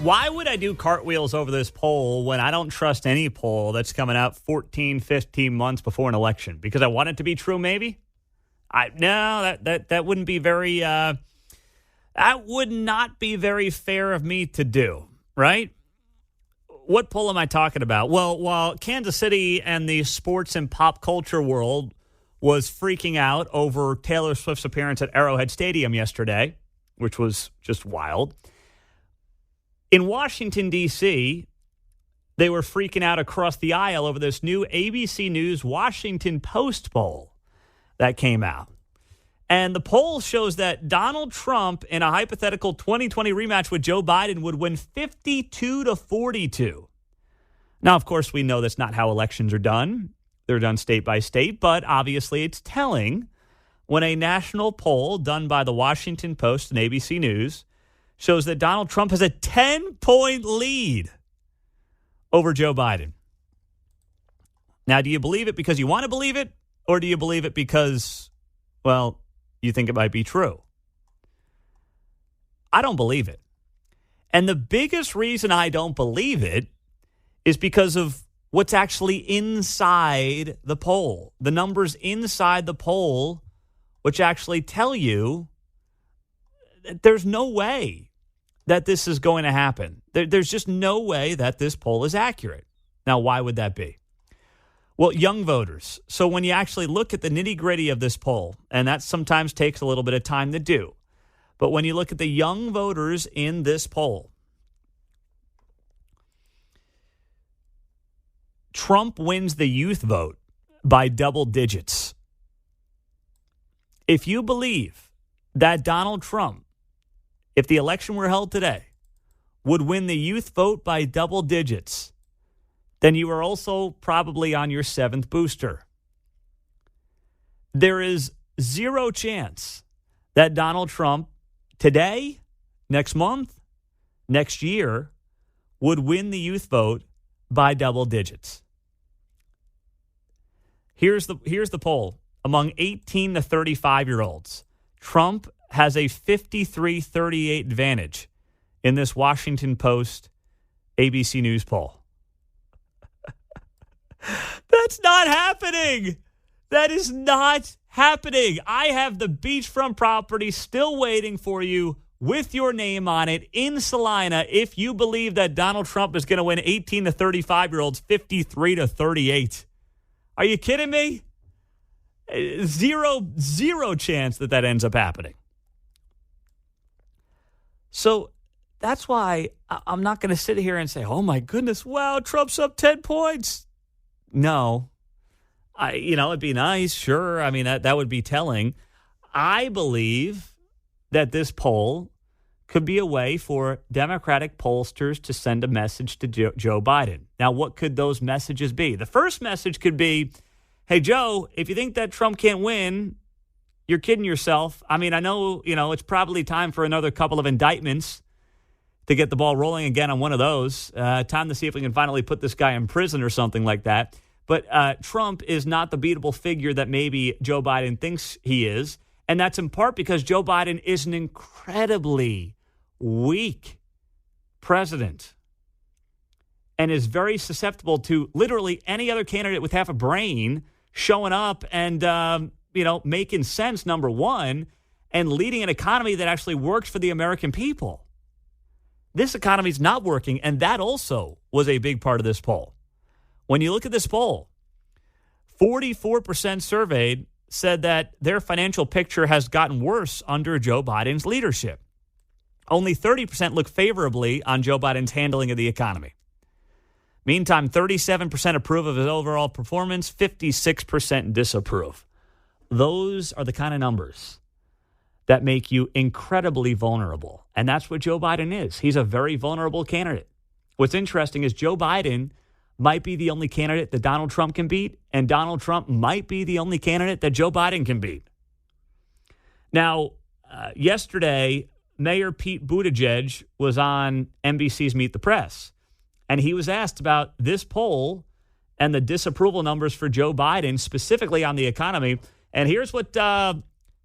Why would I do cartwheels over this poll when I don't trust any poll that's coming out 14, 15 months before an election? Because I want it to be true, maybe? No, that wouldn't be very, that would not be very fair of me to do, right? What poll am I talking about? Well, while Kansas City and the sports and pop culture world was freaking out over Taylor Swift's appearance at Arrowhead Stadium yesterday, which was just wild, in Washington, D.C., they were freaking out across the aisle over this new ABC News Washington Post poll that came out. And the poll shows that Donald Trump in a hypothetical 2020 rematch with Joe Biden would win 52-42. Now, of course, we know that's not how elections are done. They're done state by state, but obviously it's telling when a national poll done by the Washington Post and ABC News shows that Donald Trump has a 10-point lead over Joe Biden. Now, do you believe it because you want to believe it, or do you believe it because, well, you think it might be true? I don't believe it. And the biggest reason I don't believe it is because of what's actually inside the poll. The numbers inside the poll, which actually tell you that there's no way that this is going to happen. There's just no way that this poll is accurate. Now, why would that be? Well, young voters. So when you actually look at the nitty-gritty of this poll, and that sometimes takes a little bit of time to do, but when you look at the young voters in this poll, Trump wins the youth vote by double digits. If you believe that Donald Trump, if the election were held today, would win the youth vote by double digits, then you are also probably on your seventh booster. There is zero chance that Donald Trump today, next month, next year, would win the youth vote by double digits. Here's the poll. Among 18 to 35-year-olds, Trump has a 53-38 advantage in this Washington Post ABC News poll. That's not happening. That is not happening. I have the beachfront property still waiting for you with your name on it in Salina if you believe that Donald Trump is going to win 18 to 35-year-olds 53-38. Are you kidding me? Zero chance that ends up happening. So that's why I'm not going to sit here and say, oh, my goodness, wow, Trump's up 10 points. No. It'd be nice. Sure. I mean, that would be telling. I believe that this poll could be a way for Democratic pollsters to send a message to Joe Biden. Now, what could those messages be? The first message could be, hey, Joe, if you think that Trump can't win, you're kidding yourself. I mean, I know, it's probably time for another couple of indictments to get the ball rolling again on one of those. Time to see if we can finally put this guy in prison or something like that. But Trump is not the beatable figure that maybe Joe Biden thinks he is. And that's in part because Joe Biden is an incredibly weak president and is very susceptible to literally any other candidate with half a brain showing up and, making sense, number one, and leading an economy that actually works for the American people. This economy is not working, and that also was a big part of this poll. When you look at this poll, 44% surveyed said that their financial picture has gotten worse under Joe Biden's leadership. Only 30% look favorably on Joe Biden's handling of the economy. Meantime, 37% approve of his overall performance, 56% disapprove. Those are the kind of numbers that make you incredibly vulnerable. And that's what Joe Biden is. He's a very vulnerable candidate. What's interesting is Joe Biden might be the only candidate that Donald Trump can beat, and Donald Trump might be the only candidate that Joe Biden can beat. Now, yesterday, Mayor Pete Buttigieg was on NBC's Meet the Press, and he was asked about this poll and the disapproval numbers for Joe Biden, specifically on the economy. And here's what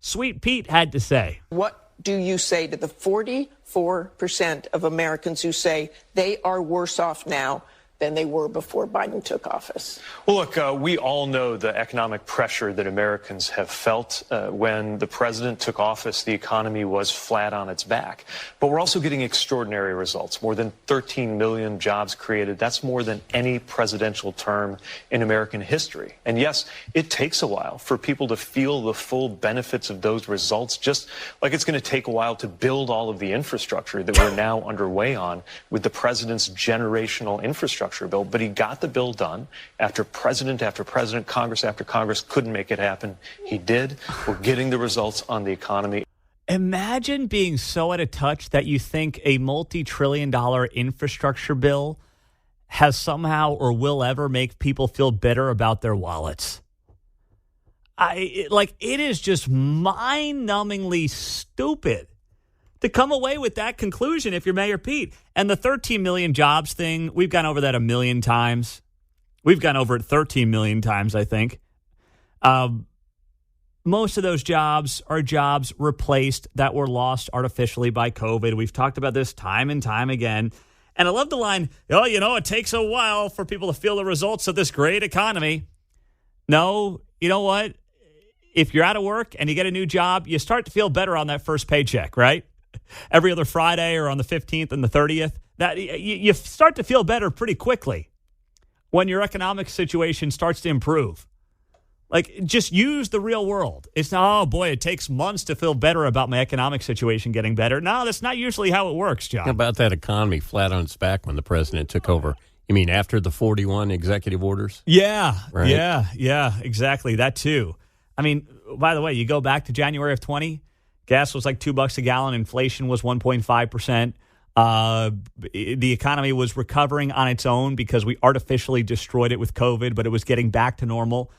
Sweet Pete had to say. What do you say to the 44% of Americans who say they are worse off now than they were before Biden took office? Well, look, we all know the economic pressure that Americans have felt when the president took office. The economy was flat on its back. But we're also getting extraordinary results. More than 13 million jobs created. That's more than any presidential term in American history. And yes, it takes a while for people to feel the full benefits of those results, just like it's going to take a while to build all of the infrastructure that we're now underway on with the president's generational infrastructure bill. But he got the bill done after president after president, Congress after Congress couldn't make it happen. He did. We're getting the results on the economy. Imagine being so out of touch that you think a multi-trillion-dollar infrastructure bill has somehow or will ever make people feel better about their wallets. It is just mind-numbingly stupid to come away with that conclusion if you're Mayor Pete. And the 13 million jobs thing, we've gone over that a million times. We've gone over it 13 million times, I think. Most of those jobs are jobs replaced that were lost artificially by COVID. We've talked about this time and time again. And I love the line, it takes a while for people to feel the results of this great economy. No, you know what? If you're out of work and you get a new job, you start to feel better on that first paycheck, right? Every other Friday or on the 15th and the 30th, that you start to feel better pretty quickly when your economic situation starts to improve. Like, just use the real world. It's not, oh, boy, it takes months to feel better about my economic situation getting better. No, that's not usually how it works, John. How about that economy flat on its back when the president took over? You mean after the 41 executive orders? Yeah, right? Yeah, exactly. That too. I mean, by the way, you go back to January of 20, gas was like $2 a gallon. Inflation was 1.5%. The economy was recovering on its own because we artificially destroyed it with COVID, but it was getting back to normal.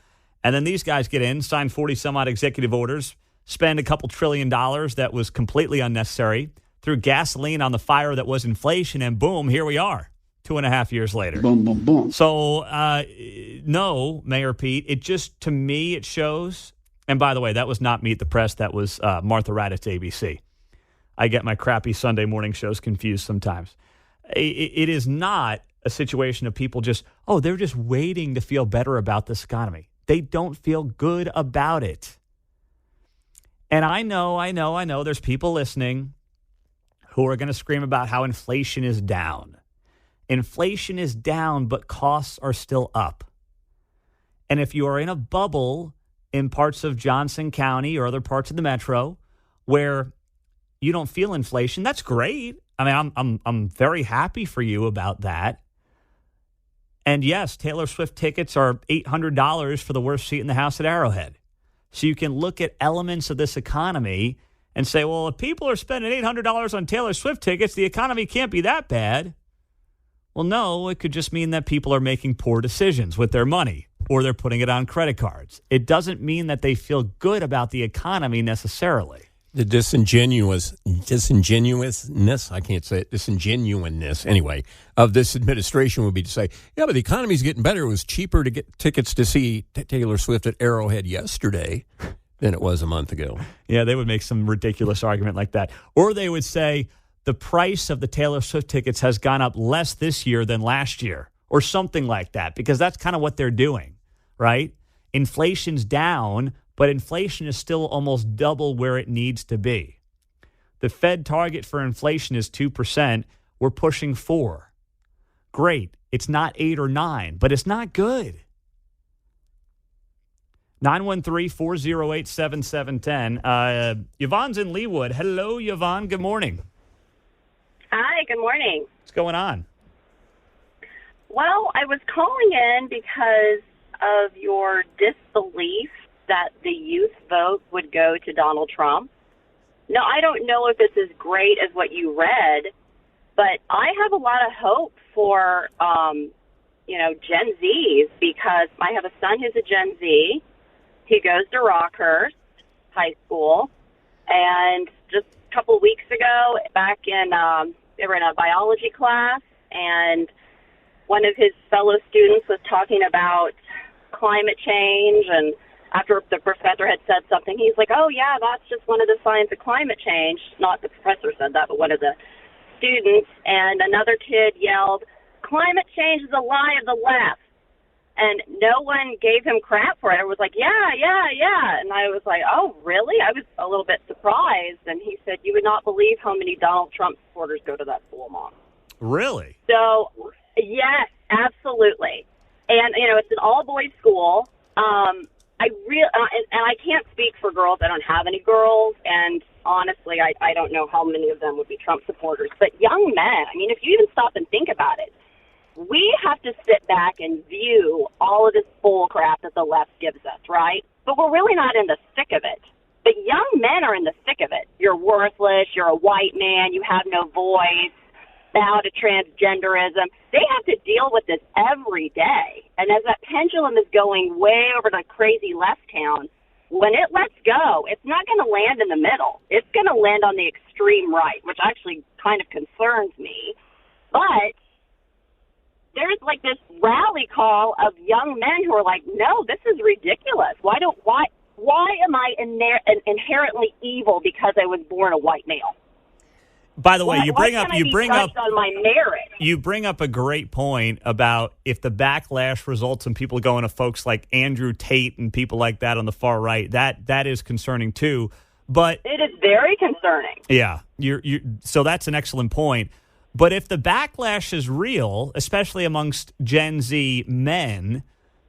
And then these guys get in, sign 40-some-odd executive orders, spend a couple $1 trillion that was completely unnecessary, threw gasoline on the fire that was inflation, and boom, here we are 2.5 years later. Boom, boom, boom. So, no, Mayor Pete, it just, to me, it shows, and by the way, that was not Meet the Press, that was Martha Raddatt's ABC. I get my crappy Sunday morning shows confused sometimes. It is not a situation of people just, they're just waiting to feel better about this economy. They don't feel good about it. And I know there's people listening who are going to scream about how inflation is down. Inflation is down, but costs are still up. And if you are in a bubble in parts of Johnson County or other parts of the metro where you don't feel inflation, that's great. I mean, I'm very happy for you about that. And yes, Taylor Swift tickets are $800 for the worst seat in the house at Arrowhead. So you can look at elements of this economy and say, well, if people are spending $800 on Taylor Swift tickets, the economy can't be that bad. Well, no, it could just mean that people are making poor decisions with their money or they're putting it on credit cards. It doesn't mean that they feel good about the economy necessarily. The disingenuousness, I can't say it, disingenuousness, anyway, of this administration would be to say, yeah, but the economy's getting better. It was cheaper to get tickets to see Taylor Swift at Arrowhead yesterday than it was a month ago. Yeah, they would make some ridiculous argument like that. Or they would say the price of the Taylor Swift tickets has gone up less this year than last year or something like that, because that's kind of what they're doing, right? Inflation's down, but inflation is still almost double where it needs to be. The Fed target for inflation is 2%. We're pushing 4%. Great. It's not 8 or 9, but it's not good. 913-408-7710. Yvonne's in Leawood. Hello, Yvonne. Good morning. Hi, good morning. What's going on? Well, I was calling in because of your disbelief that the youth vote would go to Donald Trump. Now, I don't know if it's as great as what you read, but I have a lot of hope for, Gen Zs, because I have a son who's a Gen Z. He goes to Rockhurst High School, and just a couple of weeks ago, back in, they were in a biology class, and one of his fellow students was talking about climate change and after the professor had said something, he's like, oh, yeah, that's just one of the signs of climate change. Not the professor said that, but one of the students. And another kid yelled, climate change is a lie of the left. And no one gave him crap for it. It was like, yeah. And I was like, oh, really? I was a little bit surprised. And he said, you would not believe how many Donald Trump supporters go to that school, Mom. Really? So, yes, absolutely. And, it's an all-boys school. And I can't speak for girls. I don't have any girls. And honestly, I don't know how many of them would be Trump supporters. But young men, if you even stop and think about it, we have to sit back and view all of this bull crap that the left gives us, right? But we're really not in the thick of it. But young men are in the thick of it. You're worthless. You're a white man. You have no voice. Bow to transgenderism. They have to deal with this every day. And as that pendulum is going way over to crazy left town, when it lets go, it's not going to land in the middle. It's going to land on the extreme right, which actually kind of concerns me. But there's like this rally call of young men who are like, no, this is ridiculous. Why am I inherently evil because I was born a white male? By the way, you bring on my merit. You bring up a great point about if the backlash results in people going to folks like Andrew Tate and people like that on the far right. That is concerning too. But it is very concerning. Yeah, so that's an excellent point. But if the backlash is real, especially amongst Gen Z men,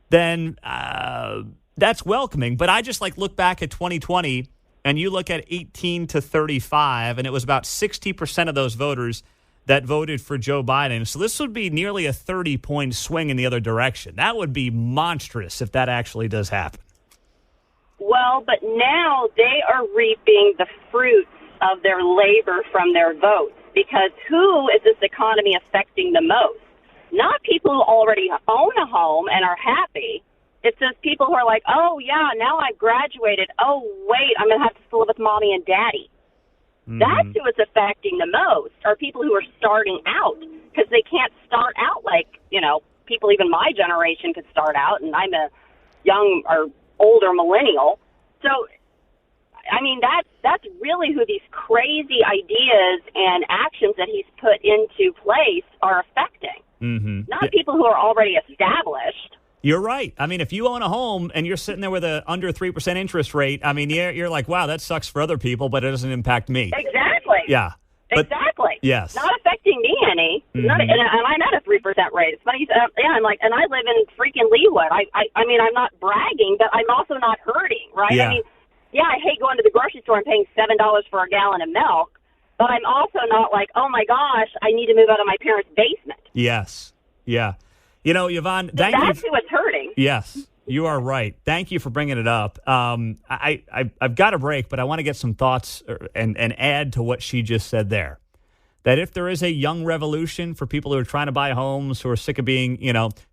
then that's welcoming. But I just look back at 2020, and you look at 18 to 35, and it was about 60% of those voters that voted for Joe Biden. So this would be nearly a 30-point swing in the other direction. That would be monstrous if that actually does happen. Well, but now they are reaping the fruits of their labor from their votes. Because who is this economy affecting the most? Not people who already own a home and are happy. It's just people who are like, oh, yeah, now I've graduated. Oh, wait, I'm going to have to still live with mommy and daddy. Mm-hmm. That's who it's affecting the most, are people who are starting out, because they can't start out like, people even my generation could start out, and I'm a young or older millennial. So that's really who these crazy ideas and actions that he's put into place are affecting. Mm-hmm. Not people who are already established. You're right. If you own a home and you're sitting there with a under 3% interest rate, you're like, wow, that sucks for other people, but it doesn't impact me. Exactly. Yeah. Exactly. Yes. Not affecting me any. Mm-hmm. And I'm at a 3% rate. It's funny. And I live in freaking Leawood. I'm not bragging, but I'm also not hurting, right? Yeah. I hate going to the grocery store and paying $7 for a gallon of milk, but I'm also not like, oh my gosh, I need to move out of my parents' basement. Yes. Yeah. Yvonne, thank you. That's who it's hurting. Yes, you are right. Thank you for bringing it up. I've got a break, but I want to get some thoughts and add to what she just said there. That if there is a young revolution for people who are trying to buy homes, who are sick of being,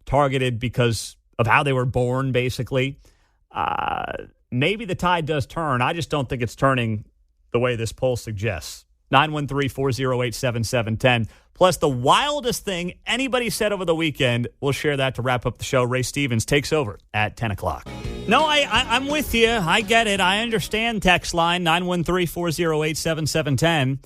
targeted because of how they were born, basically, maybe the tide does turn. I just don't think it's turning the way this poll suggests. 913-408-7710. Plus, the wildest thing anybody said over the weekend. We'll share that to wrap up the show. Ray Stevens takes over at 10 o'clock. No, I'm with you. I get it. I understand text line 913-408-7710.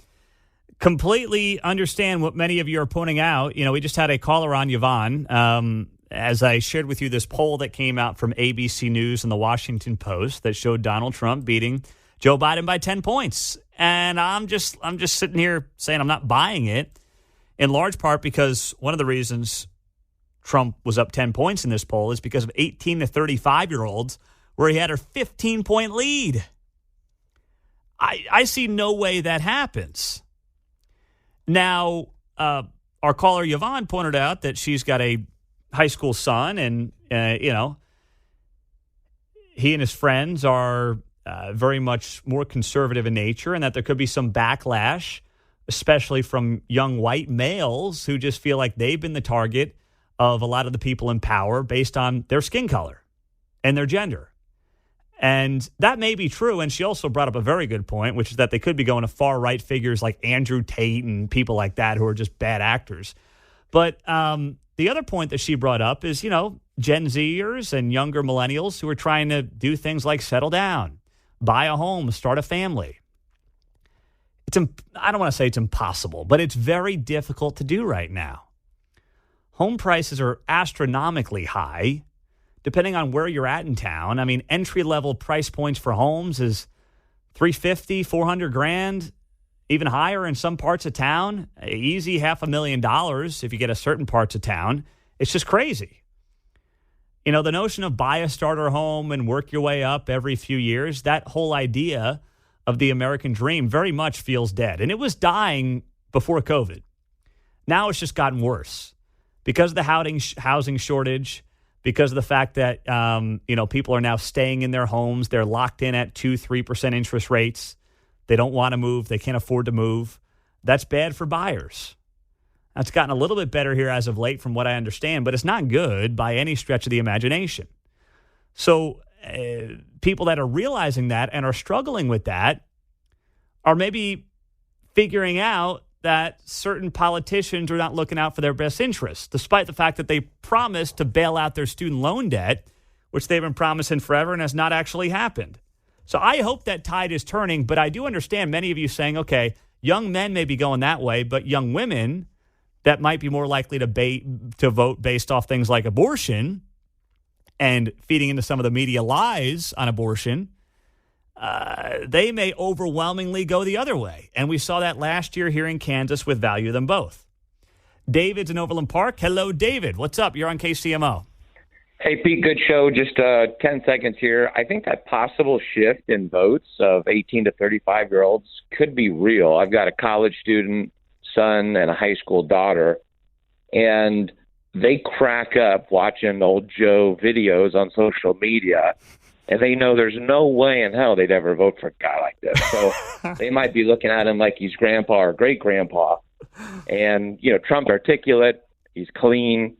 Completely understand what many of you are pointing out. We just had a caller on, Yvonne. As I shared with you this poll that came out from ABC News and the Washington Post that showed Donald Trump beating Joe Biden by 10 points. And I'm just sitting here saying I'm not buying it, in large part because one of the reasons Trump was up 10 points in this poll is because of 18 to 35-year-olds where he had a 15-point lead. I see no way that happens. Now, our caller Yvonne pointed out that she's got a high school son and, he and his friends are very much more conservative in nature and that there could be some backlash, especially from young white males who just feel like they've been the target of a lot of the people in power based on their skin color and their gender. And that may be true. And she also brought up a very good point, which is that they could be going to far right figures like Andrew Tate and people like that who are just bad actors. But the other point that she brought up is, Gen Zers and younger millennials who are trying to do things like settle down, buy a home, start a family. I don't want to say it's impossible, but it's very difficult to do right now. Home prices are astronomically high, depending on where you're at in town. I mean, entry-level price points for homes is $350,000, $400,000, even higher in some parts of town. Easy $500,000 if you get a certain parts of town. It's just crazy. You know, the notion of buy a starter home and work your way up every few years, that whole idea of the American dream very much feels dead. And it was dying before COVID. Now it's just gotten worse because of the housing shortage, because of the fact that, people are now staying in their homes. They're locked in at 2-3% interest rates. They don't want to move. They can't afford to move. That's bad for buyers. That's gotten a little bit better here as of late from what I understand, but it's not good by any stretch of the imagination. So people that are realizing that and are struggling with that are maybe figuring out that certain politicians are not looking out for their best interests, despite the fact that they promised to bail out their student loan debt, which they've been promising forever and has not actually happened. So I hope that tide is turning, but I do understand many of you saying, okay, young men may be going that way, but young women that might be more likely to vote based off things like abortion and feeding into some of the media lies on abortion, they may overwhelmingly go the other way. And we saw that last year here in Kansas with Value Them Both. David's in Overland Park. Hello, David. What's up? You're on KCMO. Hey, Pete, good show. Just 10 seconds here. I think that possible shift in votes of 18 to 35-year-olds could be real. I've got a college student son and a high school daughter, and they crack up watching old Joe videos on social media, and they know there's no way in hell they'd ever vote for a guy like this. So they might be looking at him like he's grandpa or great-grandpa. And, Trump's articulate, he's clean,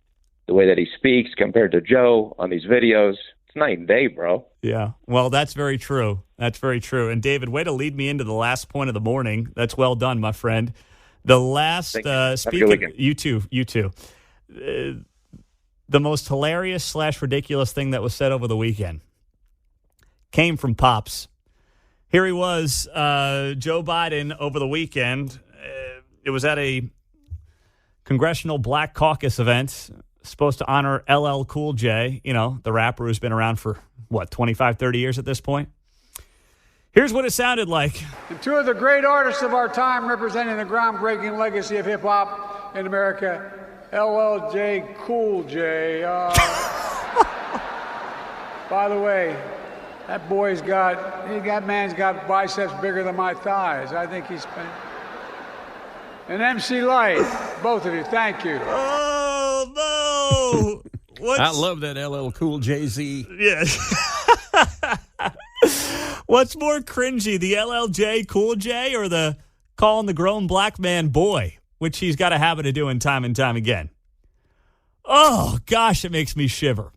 the way that he speaks compared to Joe on these videos, it's night and day, bro. Yeah, well, that's very true. That's very true. And, David, way to lead me into the last point of the morning. That's well done, my friend. The last, speaking, you too. The most hilarious / ridiculous thing that was said over the weekend came from Pops. Here he was, Joe Biden, over the weekend. It was at a Congressional Black Caucus event supposed to honor LL Cool J, the rapper who's been around for, 25, 30 years at this point? Here's what it sounded like. And two of the great artists of our time representing the groundbreaking legacy of hip-hop in America, LL Cool J. By the way, that man's got biceps bigger than my thighs. I think he's been... And MC Light, both of you, thank you. Oh, no. I love that LL Cool Jay-Z. Yeah. What's more cringy, the LLJ Cool J or the calling the grown black man boy, which he's got a habit of doing time and time again? Oh, gosh, it makes me shiver.